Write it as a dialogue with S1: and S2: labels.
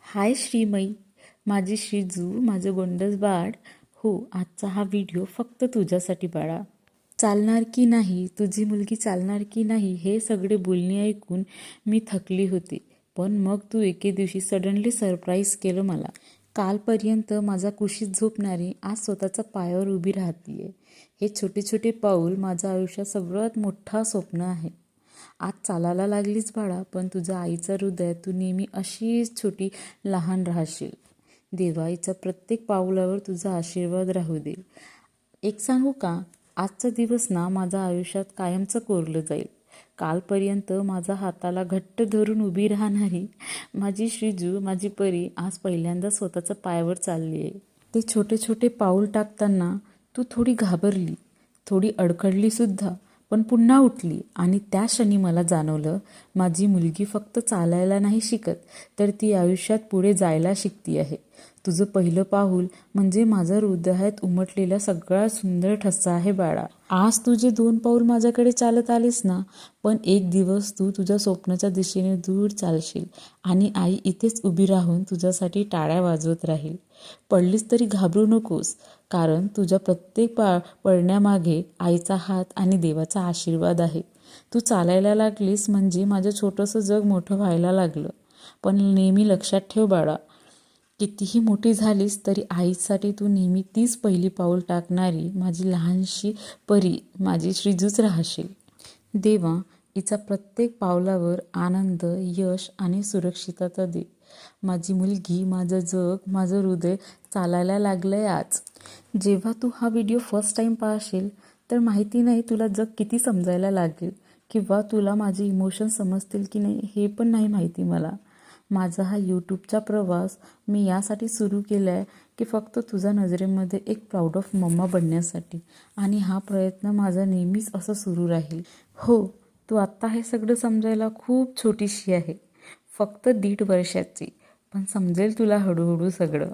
S1: हाय श्रीमई, माझी श्रीजू, माझं गोंडस बाळ. हो, आजचा हा व्हिडिओ फक्त तुझ्यासाठी बाळा. चालणार की नाही, तुझी मुलगी चालणार की नाही, हे सगळे बोलणे ऐकून मी थकली होती. पण मग तू एके दिवशी सडनली सरप्राईज केलं मला. कालपर्यंत माझा कुशीत झोपणारी आज स्वतःच्या पायावर उभी राहतीये. हे छोटे छोटे पाऊल माझ्या आयुष्यात सर्वात मोठा स्वप्न आहे. आज चालायला लागलीच बाळा, पण तुझ्या आईचं हृदय तू नेहमी अशीच छोटी लहान राहशील. देवाईच्या प्रत्येक पाऊलावर तुझा आशीर्वाद राहू दे. एक सांगू का, आजचा दिवस ना माझ्या आयुष्यात कायमचं कोरलं जाईल. कालपर्यंत माझा हाताला घट्ट धरून उभी राहणारी माझी श्रीजू, माझी परी, आज पहिल्यांदा स्वतःच्या पायावर चालली आहे. ते छोटे छोटे पाऊल टाकताना तू थोडी घाबरली, थोडी अडखडली सुद्धा, पण पुन्हा उठली. आणि त्या क्षणी मला जाणवलं, माझी मुलगी फक्त चालायला नाही शिकत, तर ती आयुष्यात पुढे जायला शिकती आहे. तुझं पहिलं पाऊल म्हणजे माझ्या हृदयात उमटलेला सगळ्यात सुंदर ठसा आहे बाळा. आज तुझे 2 पाऊल माझ्याकडे चालत आलेस ना, पण एक दिवस तू तुझ्या स्वप्नाच्या दिशेने दूर चालशील आणि आई इथेच उभी राहून तुझ्यासाठी टाळ्या वाजवत राहील. पडलीस तरी घाबरू नकोस, कारण तुझ्या प्रत्येक पडण्यामागे आईचा हात आणि देवाचा आशीर्वाद आहे. तू चालायला लागलीस म्हणजे माझं छोटंसं जग मोठं व्हायला लागलं. पण नेहमी लक्षात ठेव बाळा, कितीही मोठी झालीस तरी आईसाठी तू नेहमी तीच पहिली पाऊल टाकणारी माझी लहानशी परी, माझी श्रीजूच राहशील. देवा, हिचा प्रत्येक पावलावर आनंद, यश आणि सुरक्षितता दे. माझी मुलगी, माझं जग, माझं हृदय चालायला लागलंय आज. जेव्हा तू हा व्हिडिओ फर्स्ट टाईम पाहशील तर माहिती नाही तुला जग किती समजायला लागेल, किंवा तुला माझे इमोशन्स समजतील की नाही हे पण नाही माहिती मला. माझा हा यूट्यूबचा प्रवास मी यासाठी सुरू केला आहे की फक्त तुझ्या नजरेमध्ये एक प्राऊड ऑफ मम्मा बनण्यासाठी. आणि हा प्रयत्न माझा नेहमीच असं सुरू राहील. हो, तू आत्ता हे सगळं समजायला खूप छोटीशी आहे, फक्त 1.5 वर्षाची, पण समजेल तुला हळूहळू सगळं.